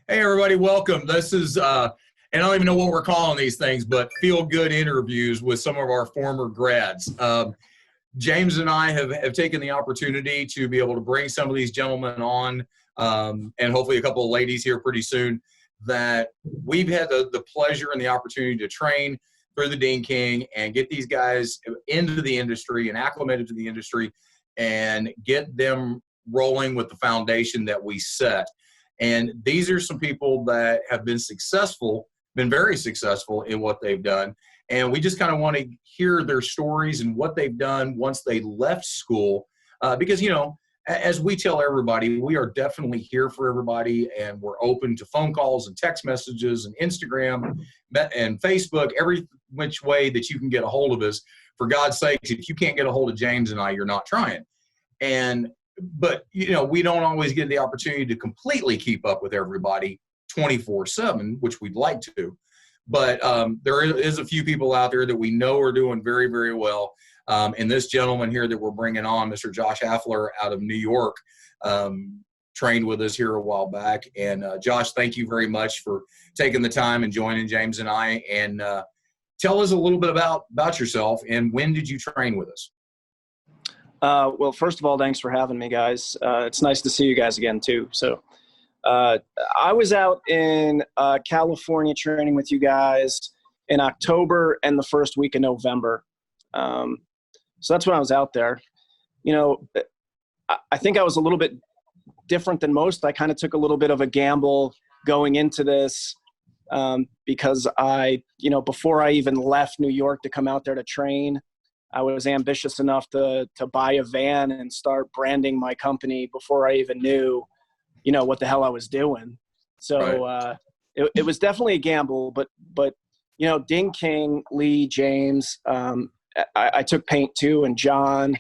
Hey, everybody, welcome. This is, and I don't even know what we're calling these things, but feel-good interviews with some of our former grads. James and I have taken the opportunity to be able to bring some of these gentlemen on, and hopefully a couple of ladies here pretty soon, that we've had the pleasure and the opportunity to train through the Ding King and get these guys into the industry and acclimated to the industry and get them rolling with the foundation that we set. And these are some people that have been successful, been very successful in what they've done. And we just kind of want to hear their stories and what they've done once they left school. Because, you know, as we tell everybody, we are definitely here for everybody, and we're open to phone calls and text messages and Instagram and Facebook, every which way that you can get a hold of us. For God's sakes, if you can't get a hold of James and I, you're not trying. But, you know, we don't always get the opportunity to completely keep up with everybody 24/7, which we'd like to. But there is a few people out there that we know are doing very, very well. And this gentleman here that we're bringing on, Mr. Josh Hafler out of New York, trained with us here a while back. And Josh, thank you very much for taking the time and joining James and I. And tell us a little bit about yourself, and when did you train with us? Well, first of all, thanks for having me, guys. It's nice to see you guys again, too. So I was out in California training with you guys in October and the first week of November. So that's when I was out there. You know, I think I was a little bit different than most. I kind of took a little bit of a gamble going into this because before I even left New York to come out there to train, I was ambitious enough to buy a van and start branding my company before I even knew, you know, what the hell I was doing. So right. It was definitely a gamble, but you know, Ding King, Lee, James, I took paint too, and John,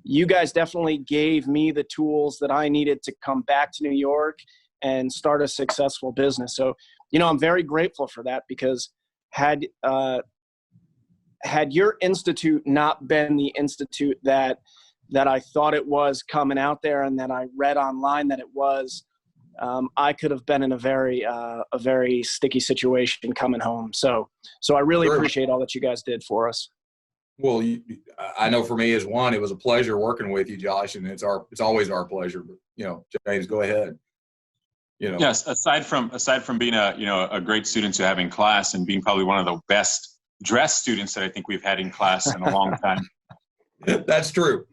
you guys definitely gave me the tools that I needed to come back to New York and start a successful business. So, you know, I'm very grateful for that, because had your institute not been the institute that I thought it was coming out there, and that I read online that it was, I could have been in a very sticky situation coming home. So I really appreciate all that you guys did for us. Well, I know for me as one, it was a pleasure working with you, Josh, and it's always our pleasure. But you know, James, go ahead. You know. Yes. Aside from being a great student to have in class, and being probably one of the best dressed students that I think we've had in class in a long time. That's true.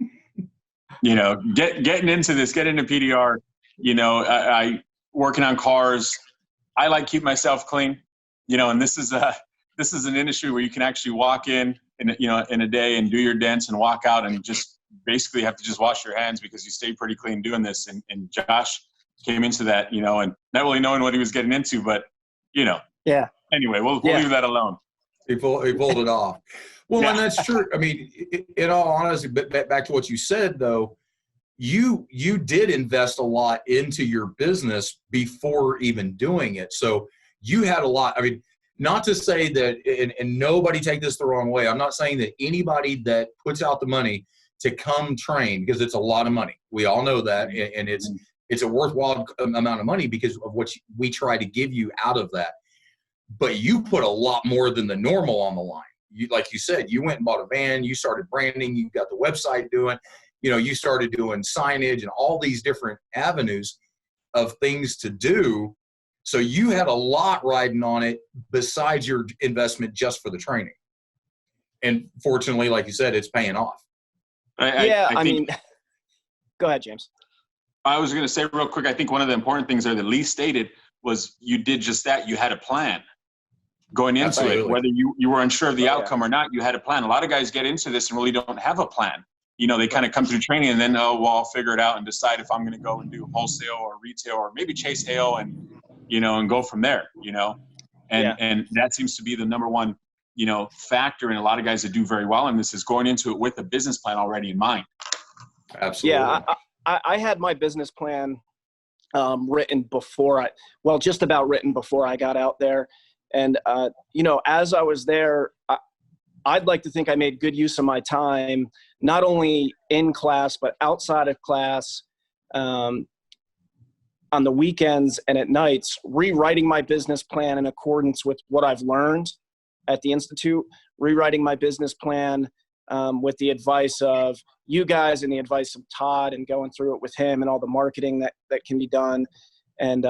You know, getting into PDR. You know, I working on cars. I like keep myself clean. You know, and this is an industry where you can actually walk in a day and do your dents and walk out and just basically have to just wash your hands because you stay pretty clean doing this. And Josh came into that, you know, and not really knowing what he was getting into, but you know. Yeah. Anyway, we'll leave that alone. He pulled it off. Well, yeah. And that's true. I mean, in all honesty, but back to what you said, though, you did invest a lot into your business before even doing it. So you had a lot. I mean, not to say that, and nobody take this the wrong way, I'm not saying that anybody that puts out the money to come train, because it's a lot of money. We all know that, and it's a worthwhile amount of money because of what we try to give you out of that. But you put a lot more than the normal on the line. Like you said, you went and bought a van, you started branding, you got the website doing, you know, you started doing signage and all these different avenues of things to do. So you had a lot riding on it besides your investment just for the training. And fortunately, like you said, it's paying off. I mean, go ahead, James. I was going to say real quick, I think one of the important things there that Lee stated was you did just that. You had a plan going into Absolutely. It, whether you were unsure of the outcome or not, you had a plan. A lot of guys get into this and really don't have a plan. You know, they kind of come through training and then, I'll figure it out and decide if I'm going to go and do wholesale or retail or maybe chase hail and, you know, and go from there, you know, and that seems to be the number one, you know, factor in a lot of guys that do very well. And this is going into it with a business plan already in mind. Absolutely. Yeah. I had my business plan written before just about written before I got out there. And, you know, as I was there, I'd like to think I made good use of my time, not only in class, but outside of class. on the weekends and at nights, rewriting my business plan in accordance with what I've learned at the Institute, rewriting my business plan with the advice of you guys and the advice of Todd, and going through it with him and all the marketing that can be done. And,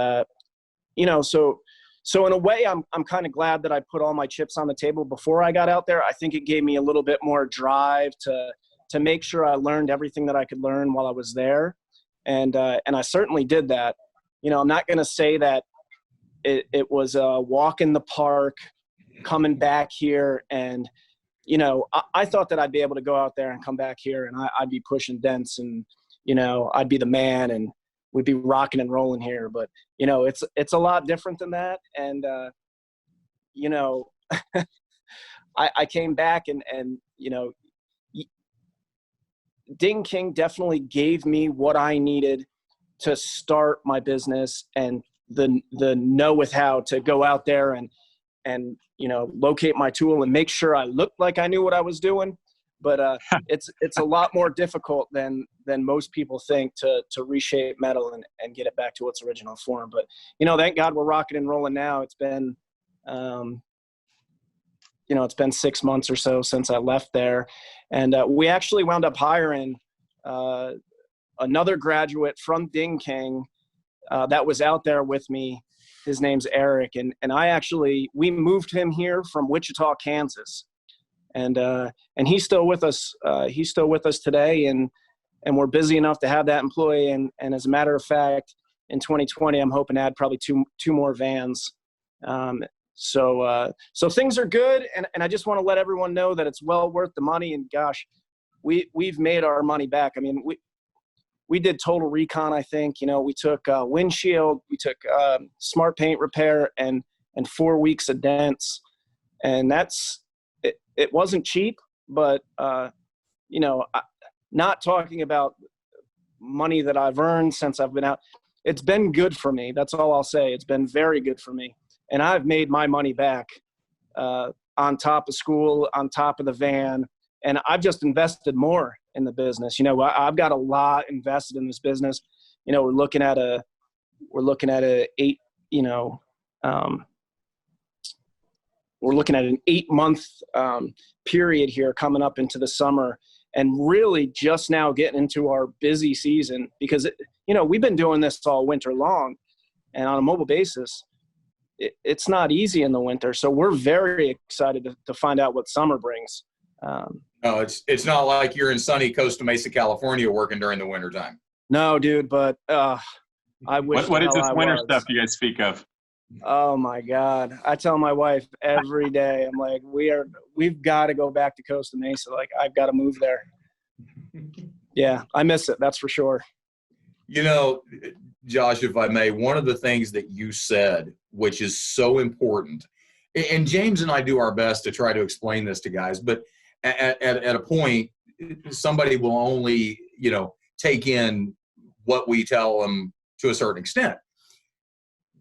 so in a way, I'm kind of glad that I put all my chips on the table before I got out there. I think it gave me a little bit more drive to make sure I learned everything that I could learn while I was there. And I certainly did that. I'm not going to say that it was a walk in the park coming back here. And, I thought that I'd be able to go out there and come back here and I'd be pushing dents and, I'd be the man and we'd be rocking and rolling here. But, it's a lot different than that. And, I came back and Ding King definitely gave me what I needed to start my business and the know with how to go out there and locate my tool and make sure I looked like I knew what I was doing. But it's a lot more difficult than most people think to reshape metal and get it back to its original form. But, thank God we're rocking and rolling now. It's been, it's been 6 months or so since I left there. And we actually wound up hiring another graduate from Ding King that was out there with me. His name's Eric. And we moved him here from Wichita, Kansas. And he's still with us. He's still with us today. And we're busy enough to have that employee. And as a matter of fact, in 2020, I'm hoping to add probably two more vans. So things are good. And I just want to let everyone know that it's well worth the money. And gosh, we've made our money back. I mean, we did total recon. I think, we took windshield, we took smart paint repair and 4 weeks of dents. And it wasn't cheap, but not talking about money that I've earned since I've been out. It's been good for me. That's all I'll say. It's been very good for me. And I've made my money back on top of school, on top of the van. And I've just invested more in the business. I've got a lot invested in this business. We're looking at an 8-month period here coming up into the summer, and really just now getting into our busy season because, we've been doing this all winter long, and on a mobile basis, it's not easy in the winter. So we're very excited to find out what summer brings. No, it's not like you're in sunny Costa Mesa, California working during the wintertime. No, dude, but I wish. What is this winter stuff you guys speak of? Oh my God. I tell my wife every day, I'm like, we've got to go back to Costa Mesa. Like, I've got to move there. Yeah, I miss it. That's for sure. Josh, if I may, one of the things that you said, which is so important, and James and I do our best to try to explain this to guys, but at a point, somebody will only, take in what we tell them to a certain extent.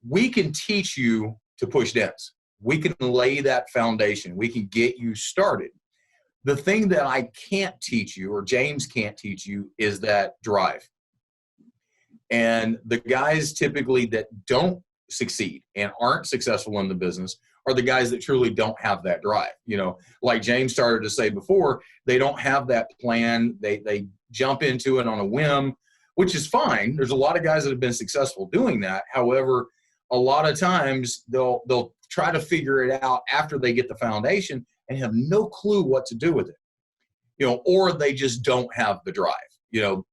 We can teach you to push dents. We can lay that foundation. We can get you started. The thing that I can't teach you, or James can't teach you, is that drive. And the guys typically that don't succeed and aren't successful in the business are the guys that truly don't have that drive. Like James started to say before, they don't have that plan. They jump into it on a whim, which is fine. There's a lot of guys that have been successful doing that. However, a lot of times they'll try to figure it out after they get the foundation and have no clue what to do with it, or they just don't have the drive.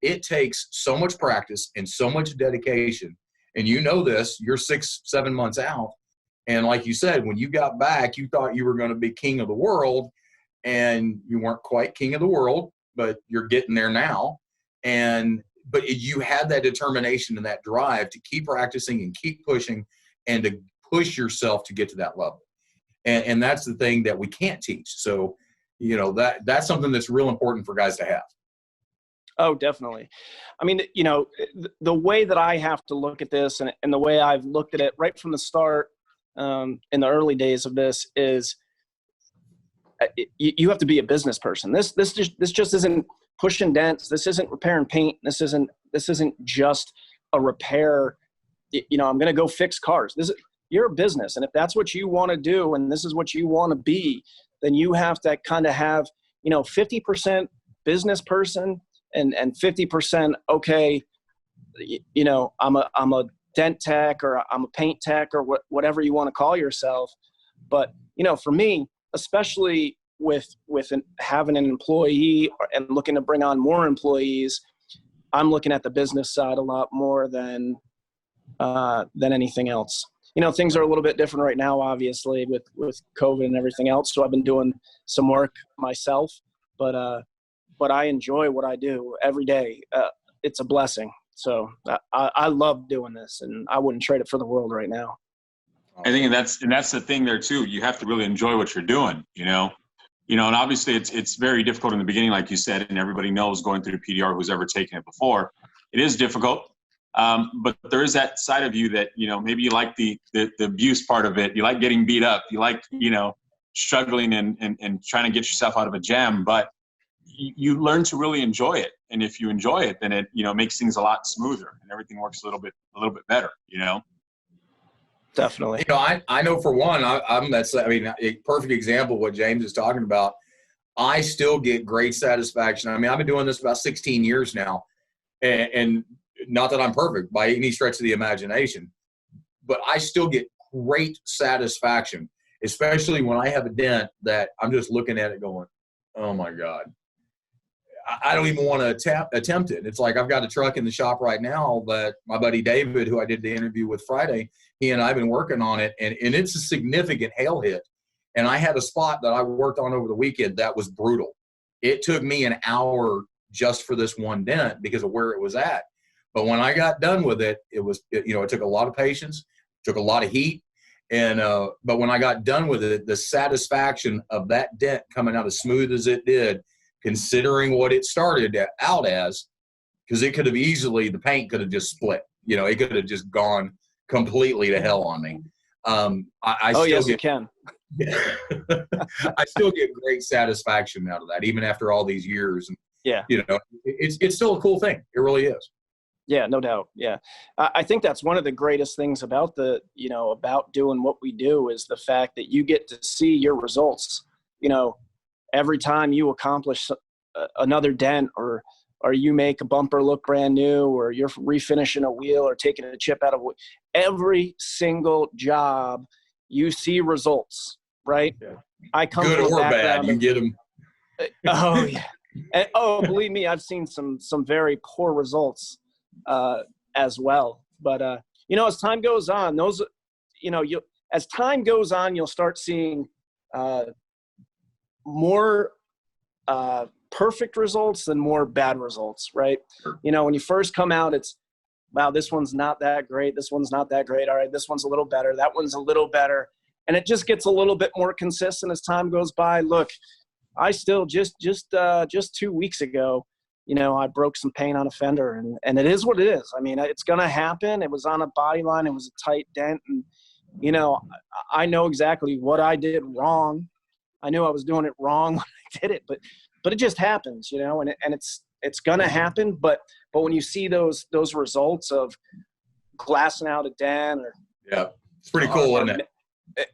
It takes so much practice and so much dedication. And this, you're 6-7 months out. And like you said, when you got back, you thought you were going to be king of the world, and you weren't quite king of the world, but you're getting there now. But you had that determination and that drive to keep practicing and keep pushing and to push yourself to get to that level. And that's the thing that we can't teach. So, that's something that's real important for guys to have. Oh, definitely. I mean, the way that I have to look at this and the way I've looked at it right from the start in the early days of this is you have to be a business person. This just isn't pushing dents. This isn't repairing paint. This isn't just a repair I'm going to go fix cars. You're a business. And if that's what you want to do and this is what you want to be, then you have to kind of have, 50% business person and 50%, okay, I'm a dent tech or I'm a paint tech or whatever you want to call yourself. But, for me, especially with having an employee and looking to bring on more employees, I'm looking at the business side a lot more than anything else. Things are a little bit different right now, obviously, with COVID and everything else. So I've been doing some work myself, but I enjoy what I do every day. It's a blessing. So I love doing this, and I wouldn't trade it for the world right now. I think that's the thing there too. You have to really enjoy what you're doing, and obviously it's very difficult in the beginning, like you said, and everybody knows going through the PDR who's ever taken it before, it is difficult. But there is that side of you that, maybe you like the abuse part of it. You like getting beat up. You like, struggling and trying to get yourself out of a jam, but you learn to really enjoy it. And if you enjoy it, then it, makes things a lot smoother and everything works a little bit better, Definitely. I know for one, a perfect example of what James is talking about. I still get great satisfaction. I've been doing this about 16 years now, and not that I'm perfect by any stretch of the imagination, but I still get great satisfaction, especially when I have a dent that I'm just looking at it going, oh my God. I don't even want to attempt it. It's like I've got a truck in the shop right now that my buddy David, who I did the interview with Friday, he and I have been working on it, and it's a significant hail hit. And I had a spot that I worked on over the weekend that was brutal. It took me an hour just for this one dent because of where it was at. But when I got done with it, it took a lot of patience, took a lot of heat. And but when I got done with it, the satisfaction of that dent coming out as smooth as it did, considering what it started out as, because it could have easily, the paint could have just split. It could have just gone completely to hell on me. I still get great satisfaction out of that, even after all these years. And, it's still a cool thing. It really is. Yeah, no doubt. Yeah. I think that's one of the greatest things about about doing what we do is the fact that you get to see your results, every time you accomplish another dent or you make a bumper look brand new or you're refinishing a wheel or taking a chip out of every single job, you see results, right? Yeah. I come good from or bad, you get them. Oh, yeah. And, believe me, I've seen some very poor results as well. But, as time goes on, as time goes on, you'll start seeing more perfect results than more bad results, right? Sure. When you first come out, it's, wow, this one's not that great. This one's not that great. All right, this one's a little better. That one's a little better. And it just gets a little bit more consistent as time goes by. Look, I still just 2 weeks ago, I broke some paint on a fender, and it is what it is. It's going to happen. It was on a body line. It was a tight dent. And, I know exactly what I did wrong. I knew I was doing it wrong when I did it, but it just happens, and it's going to happen. But when you see those results of glassing out a dent yeah, it's pretty cool, isn't it?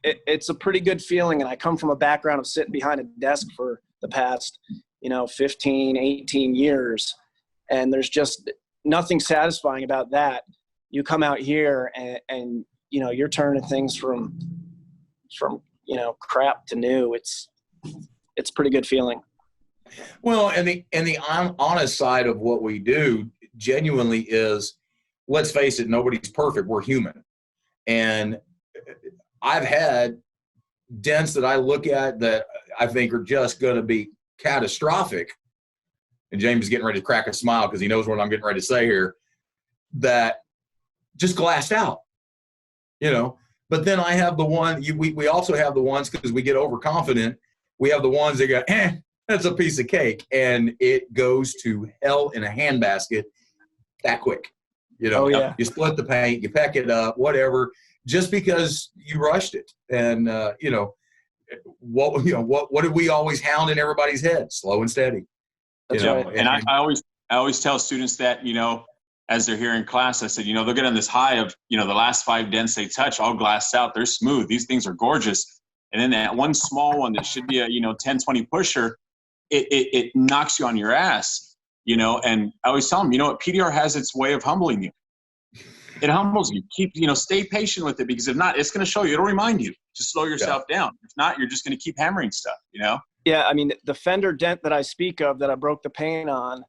It's a pretty good feeling. And I come from a background of sitting behind a desk for the past, 15, 18 years. And there's just nothing satisfying about that. You come out here and you're turning things from crap to new. It's a pretty good feeling. Well, and the honest side of what we do genuinely is, let's face it, nobody's perfect. We're human. And I've had dents that I look at that I think are just going to be catastrophic. And James is getting ready to crack a smile because he knows what I'm getting ready to say here, that just glassed out, But then I have the one, we also have the ones, because we get overconfident, we have the ones that go, that's a piece of cake. And it goes to hell in a handbasket that quick. Oh, yeah. You split the paint, you pack it up, whatever, just because you rushed it. And, what did we always hound in everybody's head? Slow and steady. That's right. And I always tell students that, as they're here in class, I said, you know, they'll get on this high of, you know, the last 5 dents they touch, all glassed out. They're smooth. These things are gorgeous. And then that one small one that should be a, you know, 10, 20 pusher, it knocks you on your ass, you know. And I always tell them, you know what, PDR has its way of humbling you. It humbles you. Keep, you know, stay patient with it, because if not, it's going to show you. It'll remind you to slow yourself down. If not, you're just going to keep hammering stuff, you know? Yeah, I mean, the fender dent that I speak of that I broke the paint on,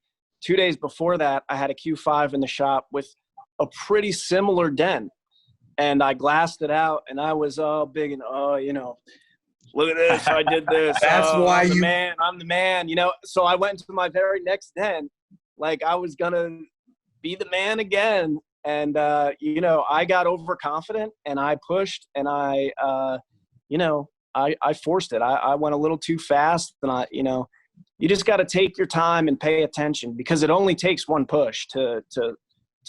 2 days before that, I had a Q5 in the shop with a pretty similar dent. And I glassed it out, and I was all big and, oh, you know, look at this, I did this. That's why I'm the man, you know. So I went to my very next dent like I was going to be the man again. And, you know, I got overconfident, and I pushed, and I forced it. I went a little too fast, and you know, you just got to take your time and pay attention, because it only takes one push to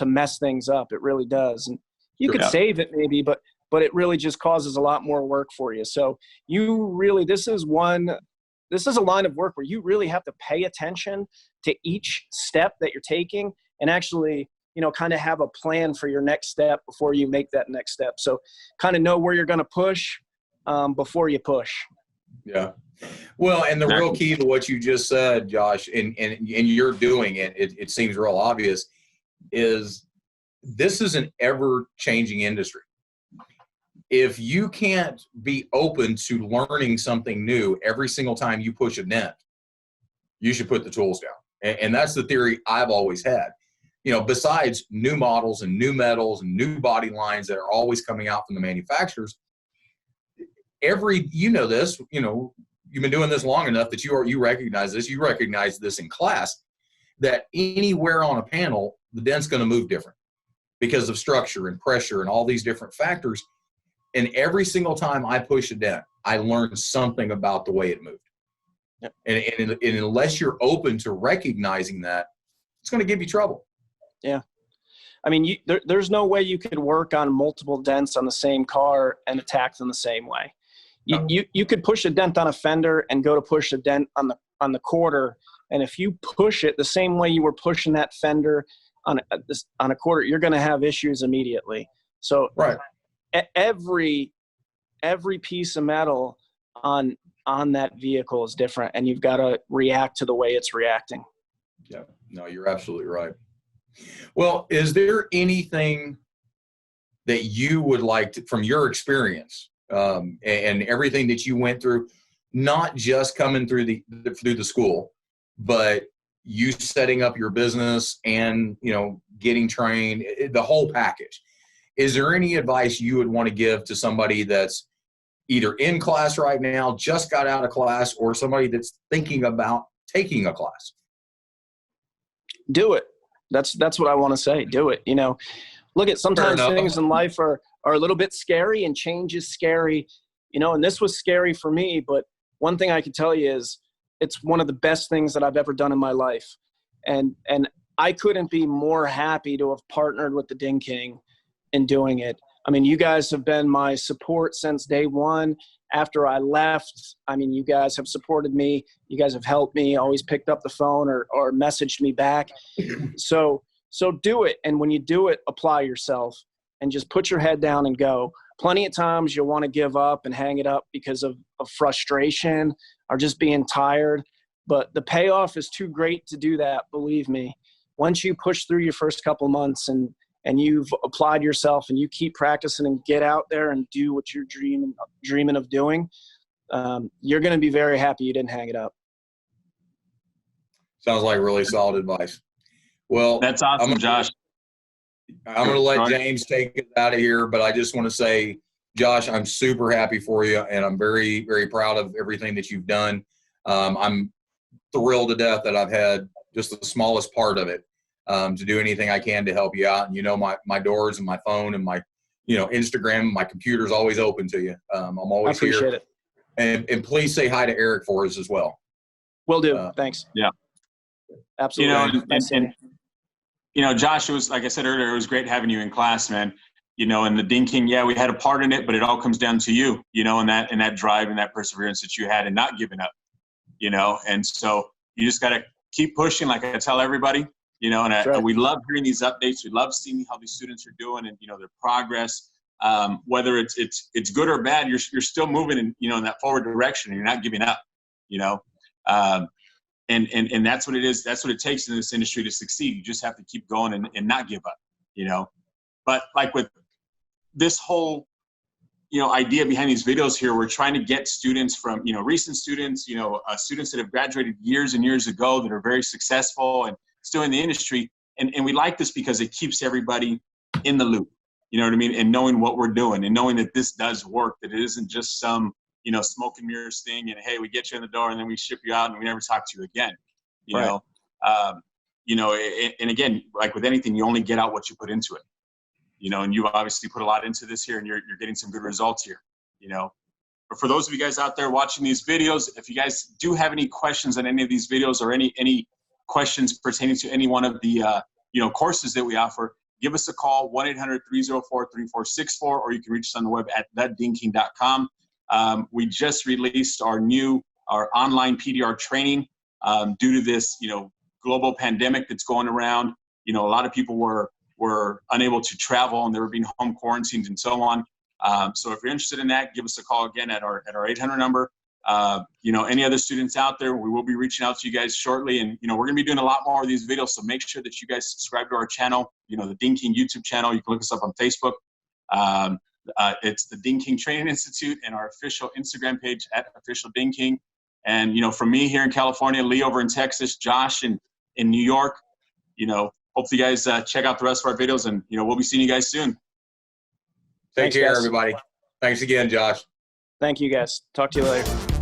mess things up. It really does. And you could save it maybe, but it really just causes a lot more work for you. So you really, this is a line of work where you really have to pay attention to each step that you're taking, and actually, you know, kind of have a plan for your next step before you make that next step. So kind of know where you're going to push before you push. Yeah. Well, and the real key to what you just said, Josh, and you're doing it, it seems real obvious, is this is an ever-changing industry. If you can't be open to learning something new every single time you push a dent, you should put the tools down. And that's the theory I've always had. You know, besides new models and new metals and new body lines that are always coming out from the manufacturers, you know this, you know, you've been doing this long enough that you recognize this. You recognize this in class, that anywhere on a panel, the dent's going to move different because of structure and pressure and all these different factors. And every single time I push a dent, I learn something about the way it moved. Yep. And unless you're open to recognizing that, it's going to give you trouble. Yeah. I mean, there's no way you could work on multiple dents on the same car and attack them the same way. You could push a dent on a fender and go to push a dent on the quarter, and if you push it the same way you were pushing that fender on a quarter, you're going to have issues immediately. So right. Every piece of metal on that vehicle is different, and you've got to react to the way it's reacting. Yeah. No, you're absolutely right. Well, is there anything that you would like to, from your experience and everything that you went through, not just coming through the school, but you setting up your business and, you know, getting trained, the whole package? Is there any advice you would want to give to somebody that's either in class right now, just got out of class, or somebody that's thinking about taking a class? Do it. That's what I want to say. Do it. You know, look at sometimes things in life are a little bit scary, and change is scary, you know, and this was scary for me. But one thing I can tell you is it's one of the best things that I've ever done in my life. And I couldn't be more happy to have partnered with the Ding King in doing it. I mean, you guys have been my support since day one. After I left, I mean, you guys have supported me. You guys have helped me, always picked up the phone or messaged me back. So do it. And when you do it, apply yourself and just put your head down and go. Plenty of times you'll want to give up and hang it up because of frustration or just being tired. But the payoff is too great to do that, believe me. Once you push through your first couple months and you've applied yourself and you keep practicing and get out there and do what you're dreaming of doing, you're going to be very happy you didn't hang it up. Sounds like really solid advice. Well, that's awesome, Josh. I'm going to let James take us out of here, but I just want to say, Josh, I'm super happy for you, and I'm very, very proud of everything that you've done. I'm thrilled to death that I've had just the smallest part of it. To do anything I can to help you out. And, you know, my doors and my phone and my, you know, Instagram, my computer's always open to you. I'm always here. I appreciate it. And please say hi to Eric for us as well. Will do. Thanks. Yeah. Absolutely. You know, Josh, it was, like I said earlier, it was great having you in class, man. You know, and the Ding King, yeah, we had a part in it, but it all comes down to you, you know, and that drive and that perseverance that you had and not giving up, you know. And so you just got to keep pushing, like I tell everybody. you know, and, right. and we love hearing these updates. We love seeing how these students are doing and, you know, their progress. Whether it's good or bad, you're still moving in, you know, in that forward direction, and you're not giving up, you know. And that's what it is. That's what it takes in this industry to succeed. You just have to keep going and not give up, you know. But like with this whole, you know, idea behind these videos here, we're trying to get students from, you know, recent students, you know, students that have graduated years and years ago that are very successful and still in the industry. And we like this because it keeps everybody in the loop, you know what I mean? And knowing what we're doing and knowing that this does work, that it isn't just some, you know, smoke and mirrors thing and, hey, we get you in the door and then we ship you out and we never talk to you again, you right. know? You know, and again, like with anything, you only get out what you put into it. You know, and you obviously put a lot into this here and you're getting some good results here, you know. But for those of you guys out there watching these videos, if you guys do have any questions on any of these videos or any questions pertaining to any one of the, you know, courses that we offer, give us a call, 1-800-304-3464, or you can reach us on the web at thedingking.com. We just released our online PDR training due to this, you know, global pandemic that's going around. You know, a lot of people were unable to travel and they were being home quarantined and so on. So if you're interested in that, give us a call again at our 800 number. You know, any other students out there, we will be reaching out to you guys shortly. And, you know, we're going to be doing a lot more of these videos. So make sure that you guys subscribe to our channel, you know, the Ding King YouTube channel. You can look us up on Facebook. It's the Ding King Training Institute and our official Instagram page at Official Ding King. And, you know, from me here in California, Lee over in Texas, Josh in New York, you know, hopefully you guys check out the rest of our videos, and, you know, we'll be seeing you guys soon. Take care, everybody. Thanks again, Josh. Thank you, guys. Talk to you later.